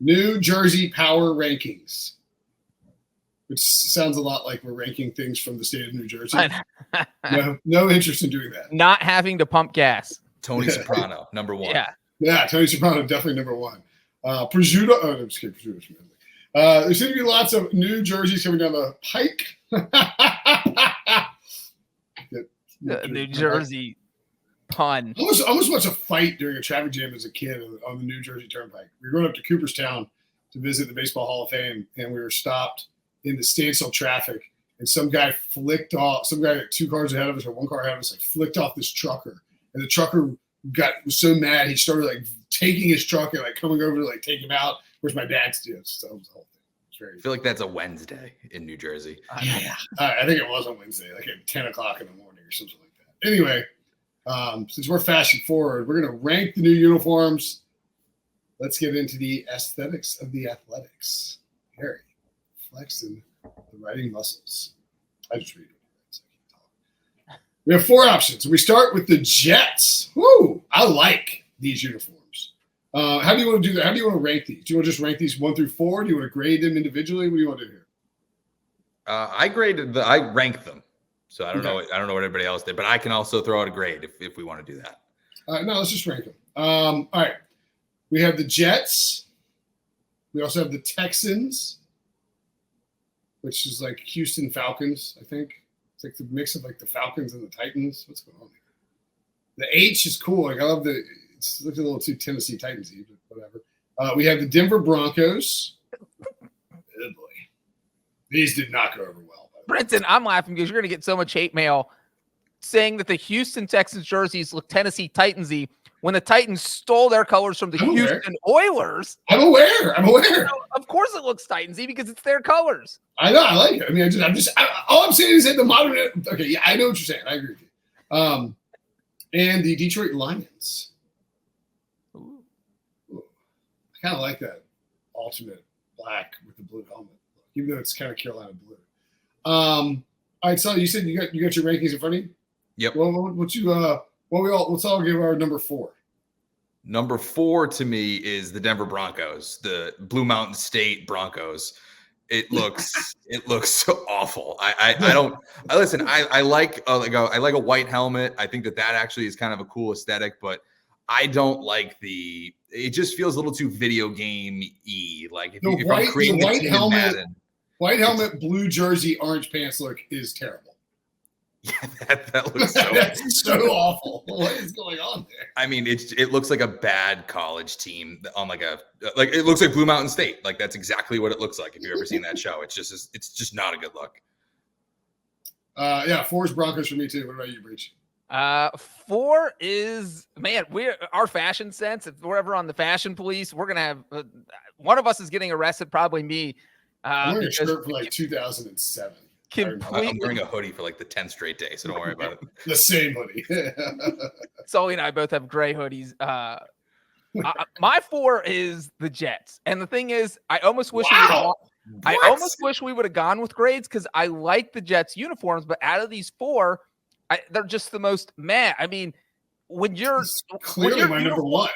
New Jersey Power Rankings, which sounds a lot like we're ranking things from the state of New Jersey. No interest in doing that. Not having to pump gas. Tony Soprano, number 1. Yeah, Tony Soprano, definitely number 1. Prosciutto. Oh, I'm just kidding. Prosciutto's from Italy. There seem to be lots of New Jerseys coming down the pike. New Jersey pun. I almost watched a fight during a traffic jam as a kid on the New Jersey Turnpike. We were going up to Cooperstown to visit the Baseball Hall of Fame, and we were stopped in the standstill traffic, and some guy 2 cars ahead of us or 1 car ahead of us, like flicked off this trucker, and the trucker was so mad he started like taking his truck and like coming over to like take him out. Where's my dad's do? So that was the whole thing. I feel like that's a Wednesday in New Jersey. Yeah, I think it was on Wednesday, like at 10 o'clock in the morning or something like that. Anyway, since we're fast forward, we're going to rank the new uniforms. Let's get into the aesthetics of the athletics. Harry, flexing the writing muscles. I just read it. We have 4 options. We start with the Jets. Woo! I like these uniforms. How do you want to do that? How do you want to rank these? Do you want to just rank these 1 through 4? Do you want to grade them individually? What do you want to do here? I rank them. So I don't know. I don't know what everybody else did, but I can also throw out a grade if we want to do that. No, let's just rank them. All right. We have the Jets. We also have the Texans, which is like Houston Falcons, I think. It's like the mix of like the Falcons and the Titans. What's going on here? The H is cool. Like I love it looks a little too Tennessee Titans-y, but whatever. We have the Denver Broncos. Oh boy. These did not go over well. Brenton, I'm laughing because you're going to get so much hate mail saying that the Houston Texans jerseys look Tennessee Titans-y when the Titans stole their colors from the Houston Oilers. I'm aware. So, of course it looks Titans-y because it's their colors. I know. I like it. I mean, all I'm saying is that the modern. Okay, yeah, I know what you're saying. I agree with you. And the Detroit Lions. Ooh. I kind of like that alternate black with the blue helmet, even though it's kind of Carolina blue. All right, so you said you got your rankings in front of you? Yep. Well, let's all give our number 4. Number 4 to me is the Denver Broncos, the Blue Mountain State Broncos. It looks so awful. I like a white helmet. I think that actually is kind of a cool aesthetic, but I don't like it just feels a little too video game-y. Like if I'm creating the white helmet, Madden, white helmet, blue jersey, orange pants look is terrible. Yeah, that looks so that's so awful. What is going on there? I mean, it looks like a bad college team on it looks like Blue Mountain State. Like that's exactly what it looks like. If you've ever seen that show, it's just not a good look. 4 is Broncos for me too. What about you, Breach? 4 is, man, our fashion sense. If we're ever on the fashion police, we're gonna have one of us is getting arrested, probably me. I'm wearing a shirt for like 2007. I'm wearing a hoodie for like the 10th straight day, so don't worry about it. The same hoodie. Sully and I both have gray hoodies. My 4 is the Jets, and the thing is, I almost wish we would have gone with grades because I like the Jets uniforms, but out of these 4, they're just the most meh. I mean, when your number 1.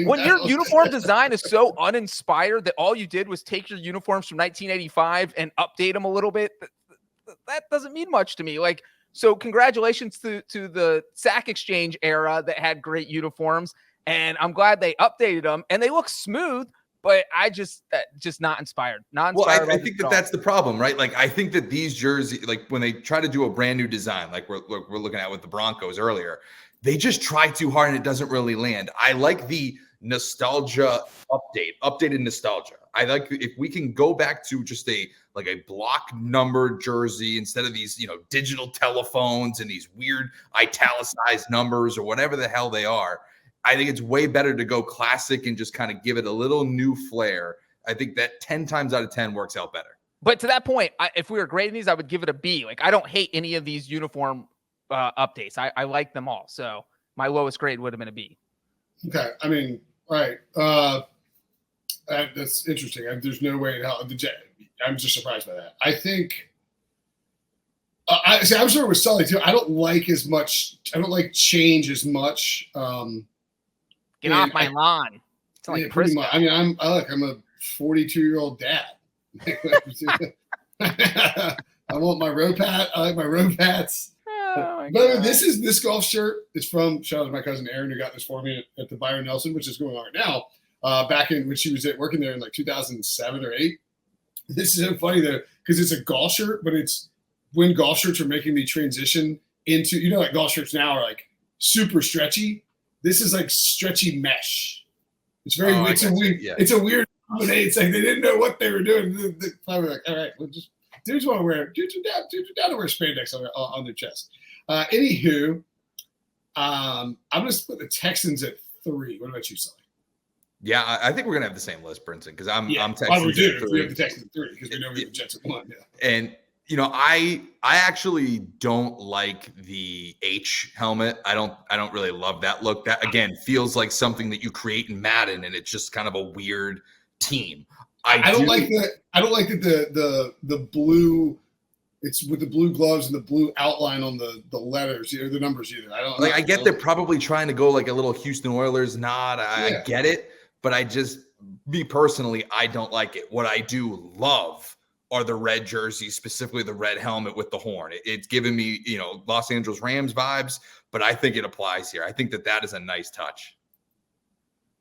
When your uniform design is so uninspired that all you did was take your uniforms from 1985 and update them a little bit, that doesn't mean much to me. Like, so congratulations to the Sack Exchange era that had great uniforms, and I'm glad they updated them and they look smooth, but I just not inspired. Well, I think that's the problem, right? Like, I think that these jerseys, like when they try to do a brand new design, like we're looking at with the Broncos earlier, they just try too hard and it doesn't really land. I like the nostalgia updated nostalgia. I like if we can go back to just a block numbered jersey instead of these, digital telephones and these weird italicized numbers or whatever the hell they are. I think it's way better to go classic and just kind of give it a little new flair. I think that 10 times out of 10 works out better. But to that point, if we were grading these, I would give it a B. Like, I don't hate any of these uniform updates. I like them all. So my lowest grade would have been a B. Okay. I mean, all right. That's interesting. There's no way in hell. I'm just surprised by that. I think I'm sure with Sully too. I don't like as much. I don't like change as much. Get off my lawn. It's like pretty much. I mean, I'm a 42-year-old dad. I want my rope hat. I like my rope hats. Oh But this golf shirt is from, shout out to my cousin Aaron who got this for me at the Byron Nelson, which is going on right now. Back in when she was working there in like 2007 or 8. This is so funny though, because it's a golf shirt, but it's when golf shirts are making me transition into, like golf shirts now are like super stretchy. This is like stretchy mesh. It's very, it's a weird combination. It's like they didn't know what they were doing. They were like, all right, we'll just dudes want to wear dudes down to wear spandex on their chest. Anywho, I'm gonna split the Texans at 3. What about you, Sully? Yeah, I think we're gonna have the same list, Brinson, because I'm Texans. I would do if we have the Texans at 3 because we know we have the Jets at 1. Yeah. And I actually don't like the H helmet. I don't really love that look. That again feels like something that you create in Madden, and it's just kind of a weird team. I don't like that the blue. It's with the blue gloves and the blue outline on the letters or the numbers either. I get they're probably trying to go like a little Houston Oilers nod. I get it, but me personally, I don't like it. What I do love are the red jerseys, specifically the red helmet with the horn. It's giving me, Los Angeles Rams vibes, but I think it applies here. I think that is a nice touch.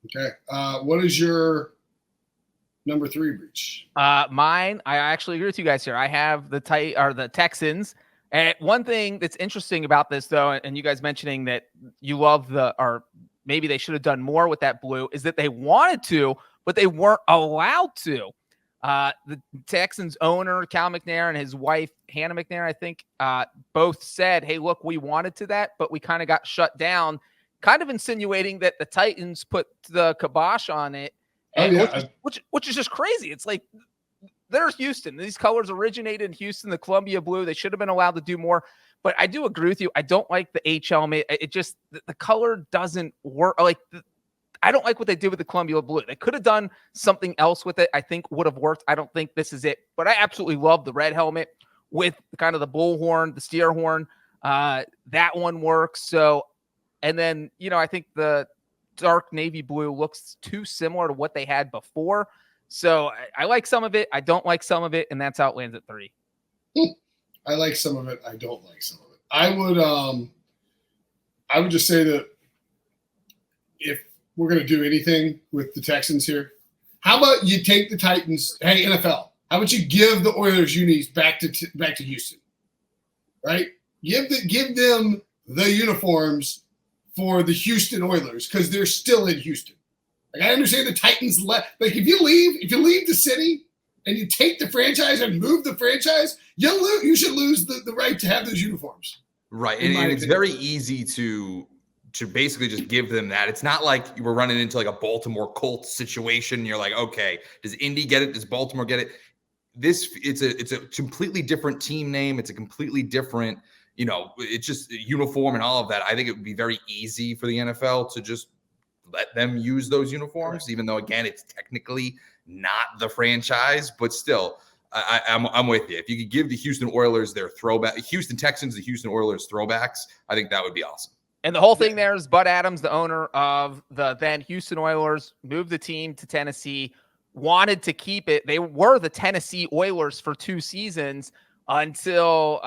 Okay. What is your number 3, Breach? Mine, I actually agree with you guys here. I have the Texans. And one thing that's interesting about this, though, and you guys mentioning that you love or maybe they should have done more with that blue, is that they wanted to, but they weren't allowed to. The Texans owner, Cal McNair, and his wife, Hannah McNair, I think, both said, hey, look, we wanted to that, but we kind of got shut down, kind of insinuating that the Titans put the kibosh on it, which is just crazy. It's like, there's Houston. These colors originated in Houston, the Columbia blue. They should have been allowed to do more. But I do agree with you. I don't like the H helmet. It just, the color doesn't work. I don't like what they did with the Columbia blue. They could have done something else with it. I think would have worked. I don't think this is it. But I absolutely love the red helmet with kind of the bullhorn, the steer horn. That one works. So, and then, I think the dark navy blue looks too similar to what they had before. So I like some of it. I don't like some of it. And that's how it lands at 3. I like some of it. I don't like some of it. I would just say that if we're going to do anything with the Texans here, how about you take the Titans? Hey, NFL, how about you give the Oilers unis back to Houston, right? Give them the uniforms for the Houston Oilers because they're still in Houston. Like, I understand the Titans left. Like, if you leave the city and you take the franchise and move the franchise, you should lose the right to have those uniforms. Right, and it's very easy to basically just give them that. It's not like you were running into like a Baltimore Colts situation. You're like, okay, does Indy get it? Does Baltimore get it? It's a completely different team name. It's a completely different, it's just uniform and all of that. I think it would be very easy for the NFL to just let them use those uniforms, right. Even though, again, it's technically not the franchise, but still, I'm with you. If you could give the Houston Oilers their throwback, Houston Texans, the Houston Oilers throwbacks, I think that would be awesome. And the whole thing there is Bud Adams, the owner of the then Houston Oilers, moved the team to Tennessee, wanted to keep it. They were the Tennessee Oilers for 2 seasons until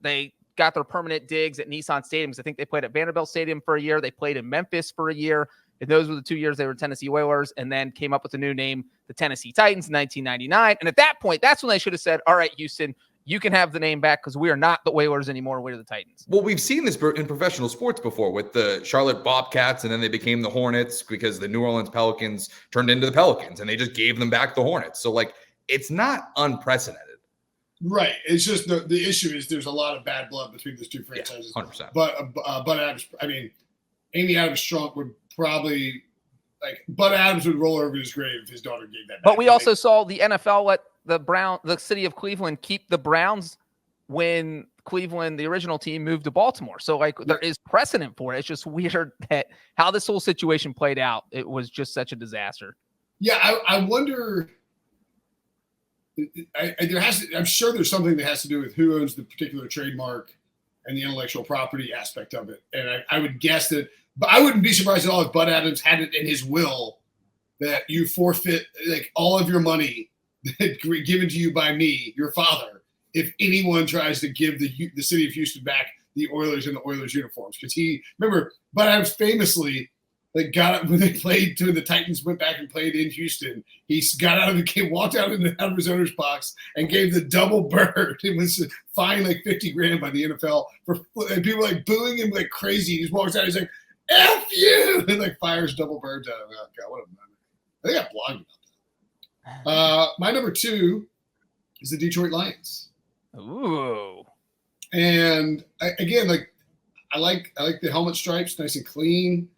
they got their permanent digs at Nissan Stadium. I think they played at Vanderbilt Stadium for a year. They played in Memphis for a year. And those were the 2 years they were Tennessee Oilers, and then came up with a new name, the Tennessee Titans, in 1999. And at that point, that's when they should have said, all right, Houston, you can have the name back because we are not the Oilers anymore. We're the Titans. Well, we've seen this in professional sports before with the Charlotte Bobcats, and then they became the Hornets because the New Orleans Pelicans turned into the Pelicans, and they just gave them back the Hornets. So, it's not unprecedented. Right. It's just the issue is there's a lot of bad blood between those two franchises. Yeah, 100%. But Bud Adams, Amy Adams Strunk would probably Bud Adams would roll over his grave if his daughter gave that back. But we also saw the NFL let the city of Cleveland keep the Browns when Cleveland, the original team, moved to Baltimore. So there is precedent for it. It's just weird that how this whole situation played out. It was just such a disaster. Yeah. I wonder, I'm sure there's something that has to do with who owns the particular trademark and the intellectual property aspect of it. And I would guess that, but I wouldn't be surprised at all if Bud Adams had it in his will that you forfeit like all of your money given to you by me, your father, if anyone tries to give the city of Houston back the Oilers and the Oilers uniforms. Because Bud Adams famously got up when they played when the Titans went back and played in Houston. He got out of the game, walked out of his owner's box, and gave the double bird. It was fined like $50,000 by the NFL and people booing him like crazy. He just walks out, he's like, "F you!" and fires double birds out of him. Oh God, what a moment! I think I blogged about that. My number 2 is the Detroit Lions. Ooh. And I like the helmet stripes, nice and clean.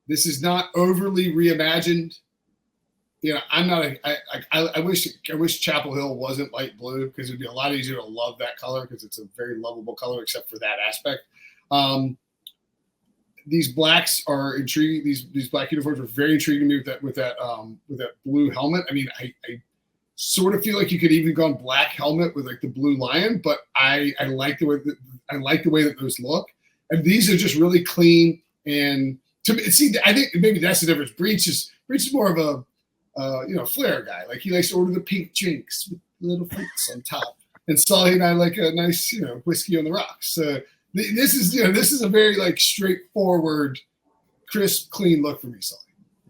This is not overly reimagined. I'm not I wish Chapel Hill wasn't light blue because it'd be a lot easier to love that color because it's a very lovable color except for that aspect. These blacks are intriguing. These black uniforms are very intriguing to me with that blue helmet. I mean, I sort of feel like you could even go on black helmet with the blue lion, but I like the way that those look. And these are just really clean. And to me, I think maybe that's the difference. Breach is more of a flair guy. He likes to order the pink drinks with little fruits on top. And Sully and I like a nice whiskey on the rocks. This is a very straightforward, crisp, clean look for me, Sully.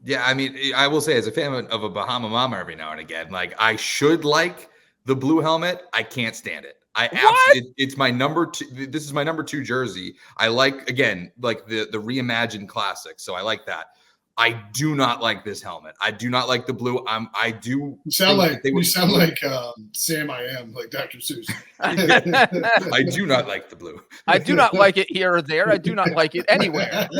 Yeah, I mean, I will say as a fan of a Bahama Mama every now and again, I should like the blue helmet. I can't stand it. It's my number 2. This is my number 2 jersey. I like, again, the reimagined classic. So I like that. I do not like this helmet. I do not like the blue. You sound like Sam I Am, like Dr. Seuss. I do not like the blue. I do not like it here or there. I do not like it anywhere.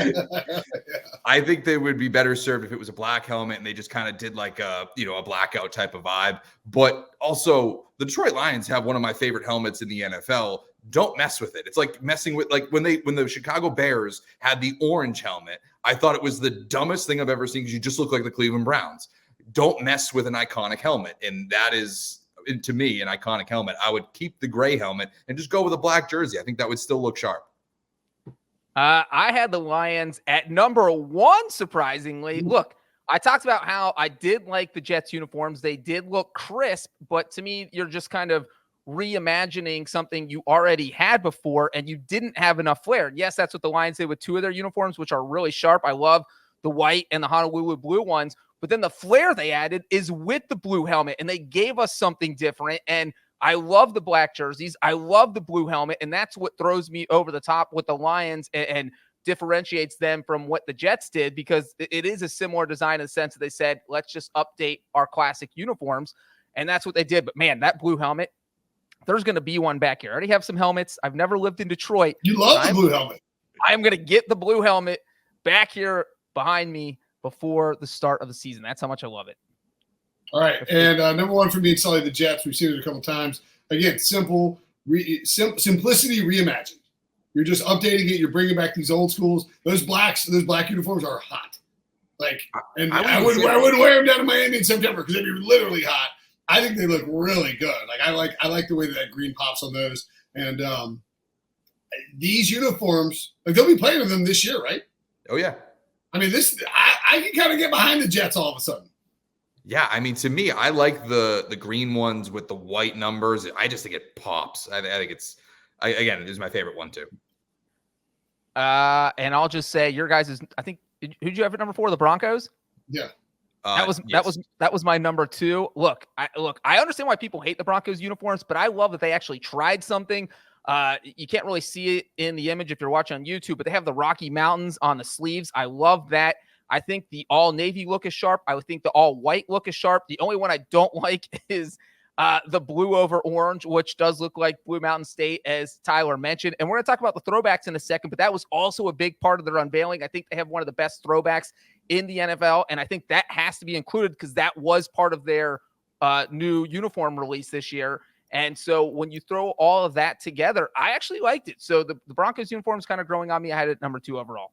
I think they would be better served if it was a black helmet and they just kind of did a blackout type of vibe. But also, the Detroit Lions have one of my favorite helmets in the NFL. Don't mess with it. It's like messing with when the Chicago Bears had the orange helmet. I thought it was the dumbest thing I've ever seen because you just look like the Cleveland Browns. Don't mess with an iconic helmet. And that is, to me, an iconic helmet. I would keep the gray helmet and just go with a black jersey. I think that would still look sharp. I had the Lions at number 1, surprisingly. Look, I talked about how I did like the Jets uniforms. They did look crisp, but to me, you're just kind of reimagining something you already had before and you didn't have enough flair. Yes, that's what the Lions did with 2 of their uniforms, which are really sharp. I love the white and the Honolulu blue ones, but then the flair they added is with the blue helmet and they gave us something different. And I love the black jerseys. I love the blue helmet. And that's what throws me over the top with the Lions and differentiates them from what the Jets did, because it is a similar design in the sense that they said, let's just update our classic uniforms. And that's what they did. But man, that blue helmet, there's going to be one back here. I already have some helmets. I've never lived in Detroit. You love the blue helmet. I'm going to get the blue helmet back here behind me before the start of the season. That's how much I love it. All right. And number 1 for me and Sully, the Jets. We've seen it a couple times. Again, simplicity reimagined. You're just updating it. You're bringing back those black uniforms are hot. I wouldn't wear them down in Miami in September because they'd be literally hot. I think they look really good. I like the way that green pops on those. And these uniforms, they'll be playing with them this year, right? Oh yeah. I mean, I can kind of get behind the Jets all of a sudden. Yeah, I mean, to me, I like the green ones with the white numbers. I just think it pops. I think it is my favorite one too. And I'll just say your guys' I think, who'd you have at number 4? The Broncos? Yeah. That was my number 2. Look, I understand why people hate the Broncos uniforms, but I love that they actually tried something. You can't really see it in the image if you're watching on YouTube, but they have the Rocky Mountains on the sleeves. I love that. I think the all navy look is sharp. I would think the all white look is sharp. The only one I don't like is the blue over orange, which does look like Blue Mountain State, as Tyler mentioned. And we're going to talk about the throwbacks in a second, but that was also a big part of their unveiling. I think they have one of the best throwbacks in the NFL, and I think that has to be included because that was part of their new uniform release this year. And so when you throw all of that together, I actually liked it. So the Broncos uniform is kind of growing on me. I had it number 2 overall.